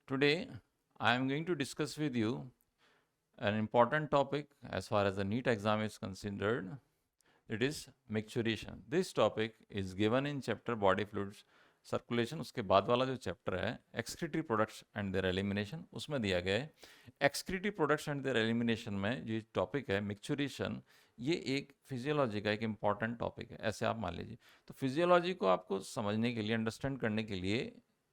Today, I am going to discuss with you an important topic as far as the NEET exam is considered. It is micturition. This topic is given in chapter body fluids circulation. उसके बाद वाला जो chapter है excretory products and there elimination, उसमें दिया गया है excretory products and there elimination में जो टॉपिक है मिक्सचुरेशन, ये एक फिजियोलॉजी का एक इंपॉर्टेंट टॉपिक है, ऐसे आप मान लीजिए. तो फिजियोलॉजी को आपको समझने के लिए, अंडरस्टैंड करने के लिए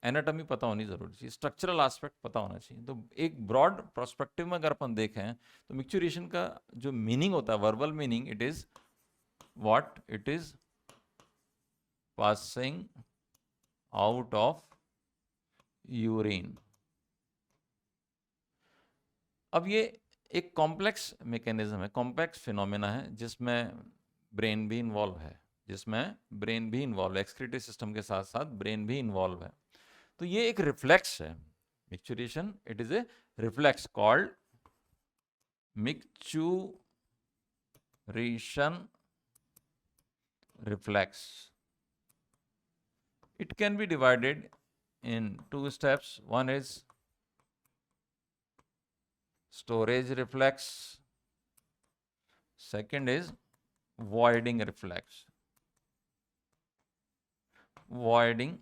एनाटॉमी पता होनी जरूरी चाहिए, स्ट्रक्चरल एस्पेक्ट पता होना चाहिए. तो एक ब्रॉड प्रोस्पेक्टिव में अगर अपन देखें तो मिक्सचुरेशन का जो मीनिंग होता है, verbal meaning, it is what it is passing out of urine. अब ये एक कॉम्प्लेक्स मैकेनिज्म है, कॉम्प्लेक्स फिनोमेना है, जिसमें ब्रेन भी इन्वॉल्व है, एक्सक्रीटरी सिस्टम के साथ साथ ब्रेन भी इन्वॉल्व है. तो ये एक रिफ्लेक्स है micturition. It is a reflex called micturition reflex. It can be divided in two steps. One is storage reflex. Second is voiding reflex. Voiding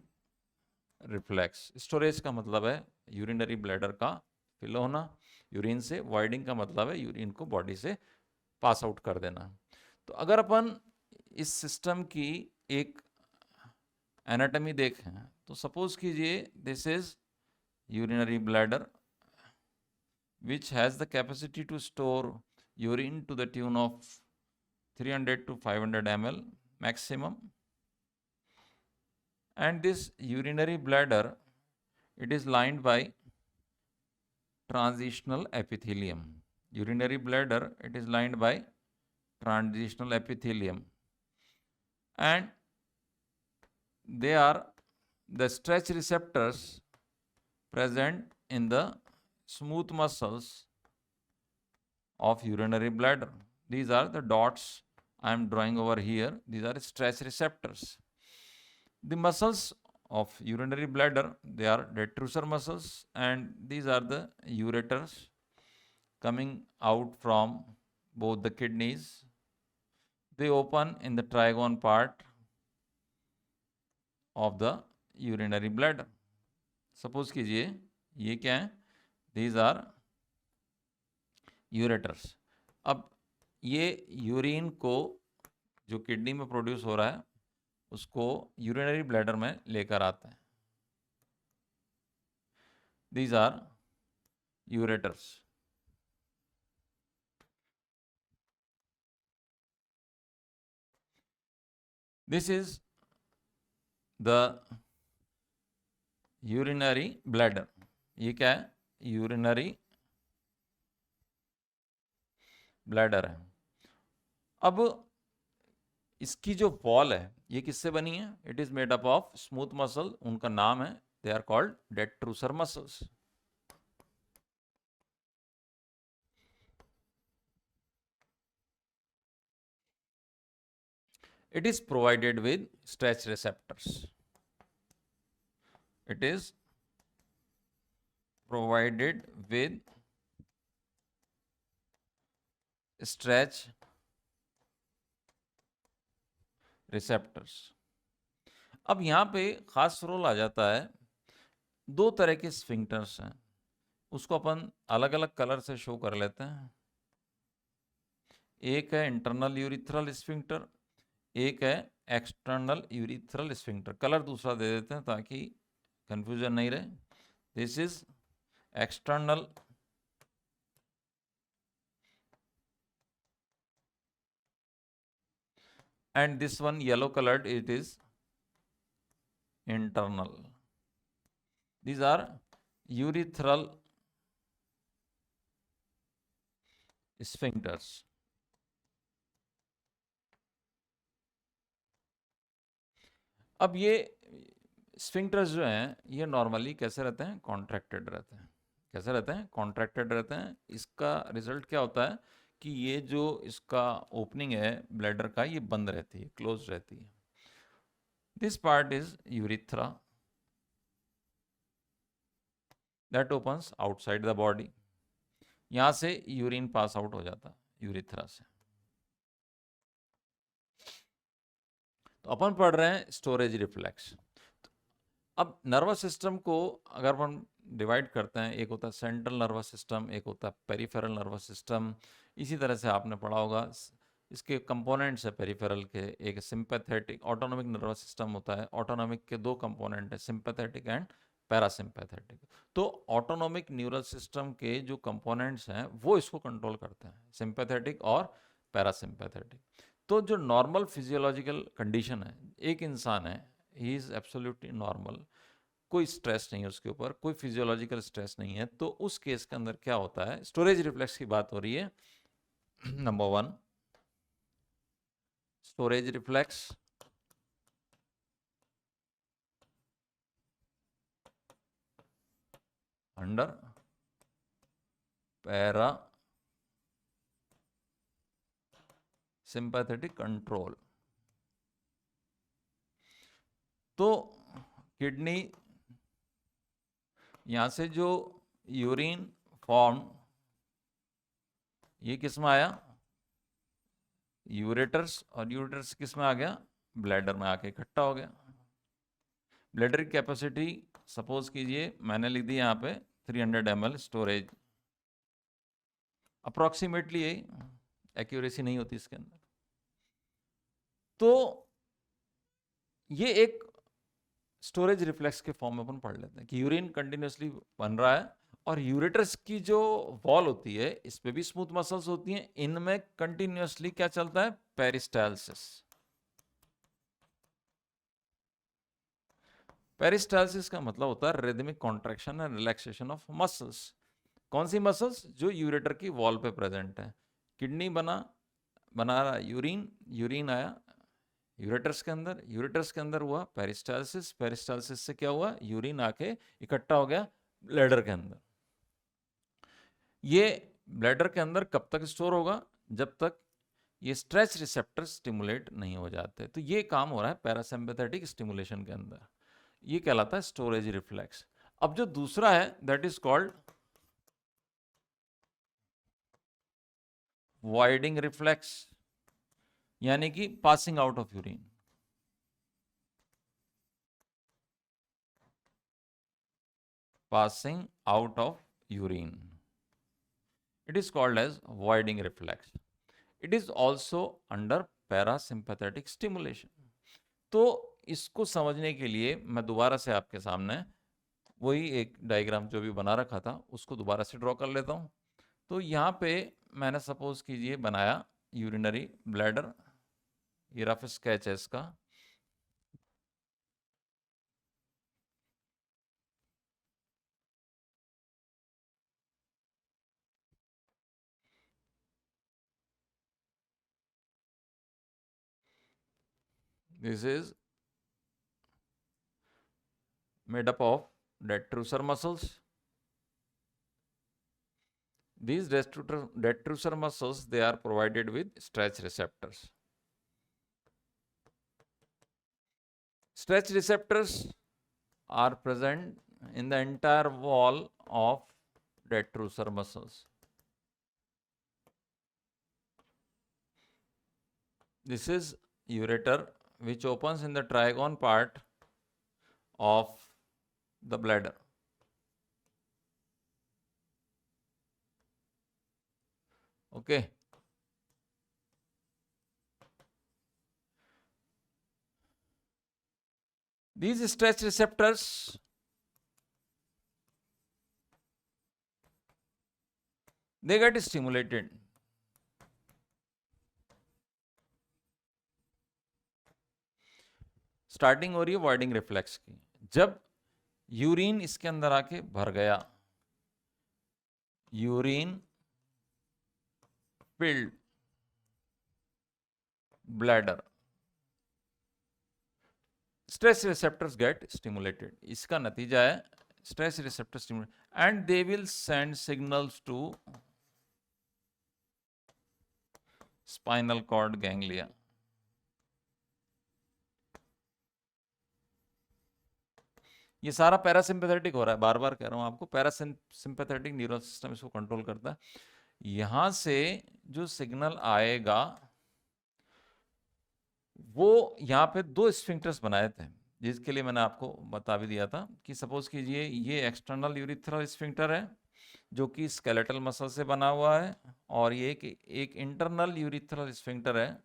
reflex. Storage का मतलब है यूरिनरी ब्लैडर का फिल होना यूरिन से. voiding का मतलब है urine को बॉडी से पास आउट कर देना. तो अगर अपन इस सिस्टम की एक एनाटॉमी देखें तो सपोज कीजिए this is urinary bladder which has the capacity to store urine to the tune of 300 to 500 ml maximum. And this urinary bladder, it is lined by transitional epithelium. Urinary bladder, it is lined by transitional epithelium. And they are the stretch receptors present in the smooth muscles of urinary bladder. These are the dots I am drawing over here. These are stretch receptors. The muscles of urinary bladder, they are detrusor muscles, and these are the ureters coming out from both the kidneys. They open in the trigone part of the urinary bladder. Suppose कीजिए ये क्या है, these are ureters. अब ये urine को जो kidney में produce हो रहा है उसको यूरिनरी ब्लैडर में लेकर आता है. These are ureters. This is the urinary bladder. ये क्या है, यूरिनरी ब्लैडर है. अब इसकी जो वॉल है ये किससे बनी है, it is made up of smooth muscle. उनका नाम है, they are called detrusor muscles. It is provided with stretch receptors. It is provided with stretch receptors. अब यहाँ पे खास रोल आ जाता है, दो तरह के स्फिंक्टर्स हैं, उसको अपन अलग अलग कलर से शो कर लेते हैं. एक है इंटरनल यूरिथ्रल स्फिंक्टर, एक है एक्सटर्नल यूरिथ्रल स्फिंक्टर. कलर दूसरा दे देते हैं ताकि कंफ्यूजन नहीं रहे. This is external and this one yellow colored, it is internal. These are urethral sphincters. अब ये स्फिंक्टर्स जो हैं ये नॉर्मली कैसे रहते हैं, कॉन्ट्रैक्टेड रहते हैं. कैसे रहते हैं, कॉन्ट्रैक्टेड रहते हैं. इसका रिजल्ट क्या होता है कि ये जो इसका ओपनिंग है ब्लैडर का, ये बंद रहती है, क्लोज रहती है. This part is urethra, that opens outside the body. यहां से यूरिन पास आउट हो जाता है यूरिथ्रा से। तो अपन पढ़ रहे हैं स्टोरेज रिफ्लेक्स। अब नर्वस सिस्टम को अगर हम डिवाइड करते हैं, एक होता है सेंट्रल नर्वस सिस्टम, एक होता है पेरिफेरल नर्वस सिस्टम। इसी तरह से आपने पढ़ा होगा इसके कंपोनेंट्स है पेरिफेरल के, एक सिंपैथेटिक ऑटोनॉमिक नर्वस सिस्टम होता है। ऑटोनॉमिक के दो कंपोनेंट है, सिंपैथेटिक एंड पैरासिम्पैथेटिक। तो ऑटोनॉमिक न्यूरल सिस्टम के जो कंपोनेंट्स हैं वो इसको कंट्रोल करते हैं, सिंपैथेटिक और पैरासिम्पैथेटिक। तो जो नॉर्मल फिजियोलॉजिकल कंडीशन है, एक इंसान है, ही इज एब्सोल्युटली नॉर्मल, कोई स्ट्रेस नहीं है उसके ऊपर, कोई फिजियोलॉजिकल स्ट्रेस नहीं है, तो उस केस के अंदर क्या होता है, स्टोरेज रिफ्लेक्स की बात हो रही है। Number one, storage reflex under para sympathetic control. तो किडनी, यहां से जो यूरिन फॉर्म, ये किस में आया, यूरेटर्स, और यूरेटर्स किस में आ गया, ब्लैडर में आके इकट्ठा हो गया। ब्लैडर की कैपेसिटी सपोज कीजिए मैंने लिख दी यहाँ पे 300 ml स्टोरेज, अप्रोक्सीमेटली यही, एक्यूरेसी नहीं होती इसके अंदर। तो ये एक स्टोरेज रिफ्लेक्स के फॉर्म में अपन पढ़ लेते हैं कि यूरिन कंटिन्यूसली बन रहा है, और यूरेटर्स की जो वॉल होती है इस पे भी स्मूथ मसल्स होती हैं, इनमें कंटिन्यूसली क्या चलता है, पेरिस्टालसिस। पेरिस्टालसिस का मतलब होता है rhythmic contraction and relaxation of muscles. कौन सी मसल्स, जो यूरेटर की वॉल पे प्रेजेंट है। किडनी बना रहा यूरिन, यूरिन आया यूरेटर्स के अंदर, यूरेटर्स के अंदर हुआ पेरिस्टालसिस, पेरिस्टालसिस से क्या हुआ, यूरिन आके इकट्ठा हो गया ब्लैडर के अंदर। ये ब्लैडर के अंदर कब तक स्टोर होगा, जब तक ये स्ट्रेच रिसेप्टर स्टिमुलेट नहीं हो जाते। तो ये काम हो रहा है पैरासिम्पैथेटिक स्टिमुलेशन के अंदर, ये कहलाता है स्टोरेज रिफ्लेक्स। अब जो दूसरा है that is called voiding reflex, यानी कि passing out of urine. passing out of urine, it is called as voiding reflex. It is also under parasympathetic stimulation. तो इसको समझने के लिए मैं दोबारा से आपके सामने वही एक डायग्राम जो भी बना रखा था उसको दोबारा से ड्रॉ कर लेता हूं। तो यहाँ पे मैंने सपोज कीजिए बनाया यूरिनरी ब्लैडर, ये रफ स्केच है इसका। This is made up of detrusor muscles. These detrusor muscles, they are provided with stretch receptors. Stretch receptors are present in the entire wall of detrusor muscles. This is ureter which opens in the trigone part of the bladder. Okay. These stretch receptors, they get stimulated. Starting हो रही है voiding reflex की, जब urine इसके अंदर आके भर गया, urine filled bladder, stress receptors get stimulated. इसका नतीजा है stress receptor stimulate and they will send signals to spinal cord ganglia. ये सारा पैरासिम्पैथेटिक हो रहा है, बार बार कह रहा हूं आपको, पैरासिम्पैथेटिक न्यूरल सिस्टम इसको कंट्रोल करता है। यहां से जो सिग्नल आएगा वो यहाँ पे दो स्फिंक्टर्स बनाए थे, जिसके लिए मैंने आपको बता भी दिया था कि सपोज कीजिए ये एक्सटर्नल यूरिथ्रल स्फिंक्टर है जो कि स्केलेटल मसल से बना हुआ है, और ये एक इंटरनल यूरिथ्रल स्फिंक्टर है,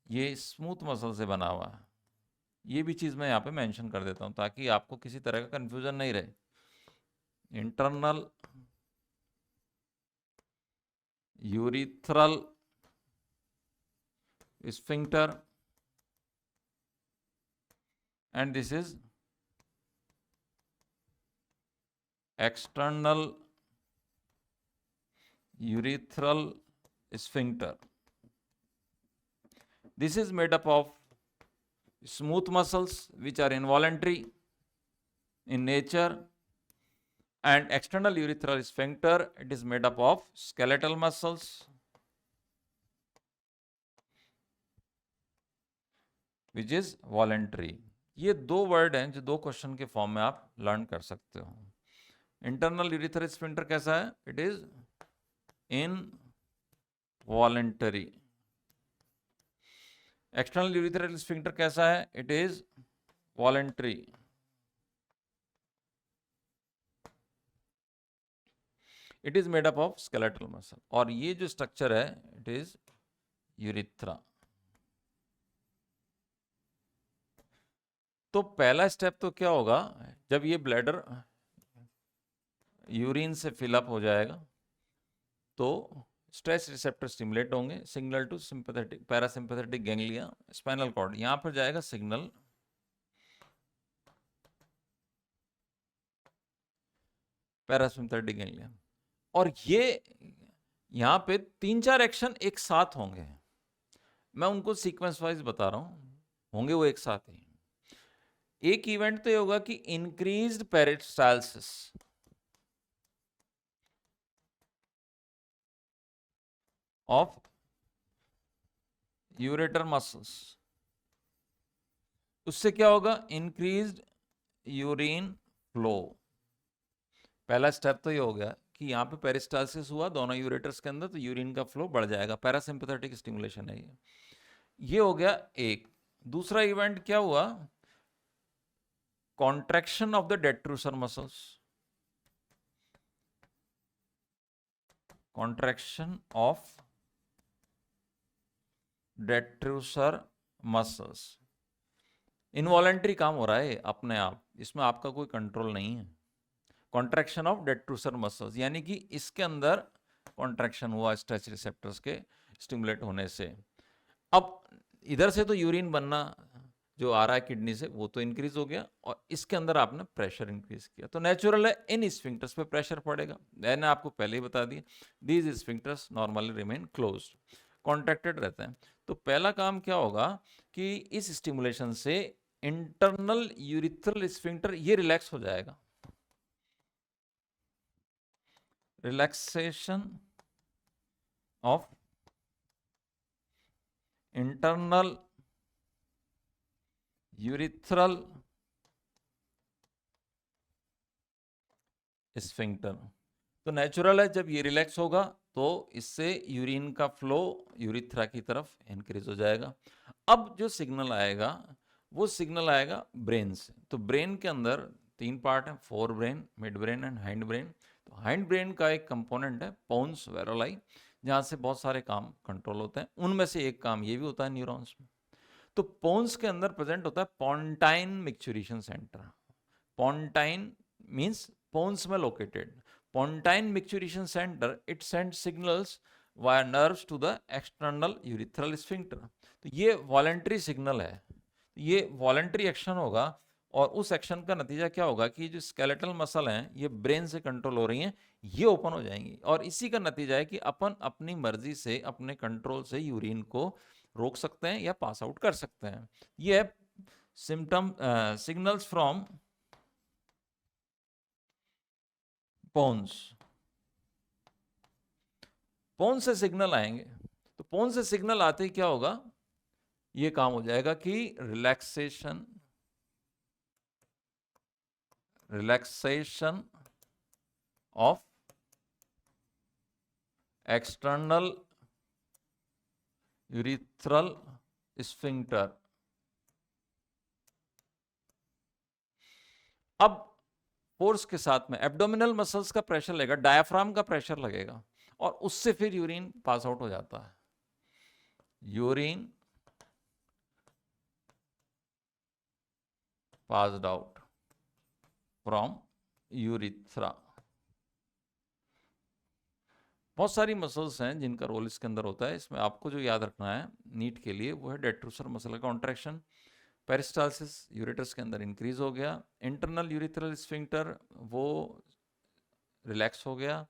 ये स्मूथ मसल से बना हुआ है। ये भी चीज़ मैं यहाँ पे मेंशन कर देता हूँ ताकि आपको किसी तरह का कंफ्यूजन नहीं रहे। Internal urethral sphincter and this is external urethral sphincter. This is made up of smooth muscles which are involuntary in nature, and external urethral sphincter, it is made up of skeletal muscles which is voluntary. ये दो word हैं जो दो question के form में आप learn कर सकते हो। इंटरनल यूरिथ्रल स्फिंक्टर कैसा है? It is involuntary. External urethral sphincter कैसा है? It is voluntary. It is made up of skeletal muscle, और ये जो स्ट्रक्चर है इट इज यूरिथ्रा। तो पहला स्टेप तो क्या होगा, जब ये ब्लैडर यूरिन से फिलअप हो जाएगा तो स्ट्रेस रिसेप्टर स्टिमुलेट होंगे, signal to sympathetic parasympathetic ganglia spinal cord, यहां पर जाएगा सिग्नल पैरासिम्पैथेटिक गैंग्लिया, और ये यहां पे 3-4 एक्शन एक साथ होंगे। मैं उनको सीक्वेंस वाइज बता रहा हूं, होंगे वो एक साथ ही। एक इवेंट तो ये होगा कि increased peristalsis of ureter muscles, उससे क्या होगा? Increased urine flow. पहला स्टेप तो ये हो गया कि यहाँ पे पेरिस्टाल्सिस हुआ दोनों यूरेटर्स के अंदर, तो यूरिन का फ्लो बढ़ जाएगा, पैरासिम्पैथेटिक स्टिमुलेशन है ये हो गया एक। दूसरा इवेंट क्या हुआ? Contraction of the detrusor muscles, contraction of detrusor muscles. Involuntary काम हो रहा है अपने आप, इसमें आपका कोई कंट्रोल नहीं है। कॉन्ट्रैक्शन ऑफ डेट्रूसर मसल्स यानी कि इसके अंदर कॉन्ट्रैक्शन हुआ स्ट्रेच रिसेप्टर्स के स्टिमुलेट होने से। अब इधर से तो यूरिन बनना जो आ रहा है किडनी से वो तो इंक्रीज हो गया, और इसके अंदर आपने प्रेशर इंक्रीज किया, तो नेचुरल है इन स्फिंक्टर्स पे प्रेशर पड़ेगा। मैंने आपको पहले ही बता दिया, these sphincters normally remain closed, contracted रहते हैं। तो पहला काम क्या होगा कि इस स्टिमुलेशन से इंटरनल यूरिथ्रल स्फिंक्टर ये रिलैक्स हो जाएगा, relaxation of internal urethral sphincter. तो नेचुरल है जब ये रिलैक्स होगा तो इससे यूरिन का फ्लो यूरिथ्रा की तरफ इंक्रीज हो जाएगा। अब जो सिग्नल आएगा वो सिग्नल आएगा ब्रेन से। तो ब्रेन के अंदर 3 पार्ट हैं, fore brain, mid brain and hind brain. तो हाइंड ब्रेन का एक कंपोनेंट है पोन्स वेरोलाई, जहाँ से बहुत सारे काम कंट्रोल होते हैं, उनमें से एक काम ये भी होता है न्यूरॉन्स में। तो पोन्स के अंदर प्रेजेंट होता है pontine micturition centre. Pontine means pons में located. Pontine micturition centre it send signals via nerves to the external urethral sphincter. तो ये वॉलेंट्री सिग्नल है, ये वॉलेंट्री एक्शन होगा, और उस एक्शन का नतीजा क्या होगा कि जो स्केलेटल मसल हैं ये ब्रेन से कंट्रोल हो रही हैं, ये ओपन हो जाएंगी, और इसी का नतीजा है कि अपन अपनी मर्जी से अपने कंट्रोल से यूरिन को रोक सकते हैं या पास आउट कर सकते हैं। ये है symptom signals from pons. Pons से सिग्नल आएंगे, तो पोन्स से सिग्नल आते ही क्या होगा, ये काम हो जाएगा कि relaxation relaxation of external urethral sphincter. अब फोर्स के साथ में एब्डोमिनल मसल्स का प्रेशर लगेगा, डायफ्राम का प्रेशर लगेगा, और उससे फिर यूरिन पास आउट हो जाता है. Urine passed out from urethra. बहुत सारी मसल्स हैं जिनका रोल इसके अंदर होता है. इसमें आपको जो याद रखना है नीट के लिए वो है डेट्रोसर मसल कॉन्ट्रैक्शन, पेरिस्टालसिस, यूरेटस के अंदर इंक्रीज हो गया, इंटरनल यूरिथ्रल स्फिंक्टर वो रिलैक्स हो गया,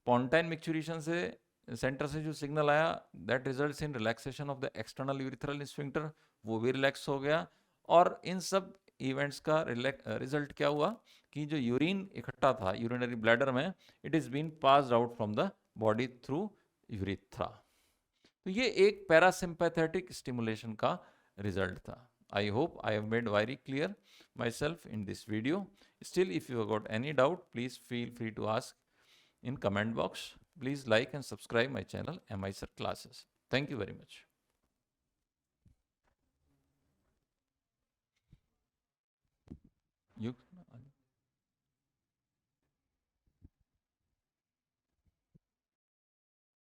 पोंटाइन मिक्चुरेशन से सेंटर से जो सिग्नल आया that results in relaxation of the external urethral sphincter, वो भी रिलैक्स हो गया. और इन सब इवेंट्स का रिजल्ट क्या हुआ कि जो यूरिन इकट्ठा था यूरिनरी ब्लैडर में, it is been passed out from the body through urethra. तो ये एक पैरासिम्पैथेटिक स्टिमुलेशन का रिजल्ट था. I hope I have made very clear myself in this video. Still, if you have got any doubt, please feel free to ask in comment box. Please like and subscribe my channel MI Sir Classes. Thank you very much.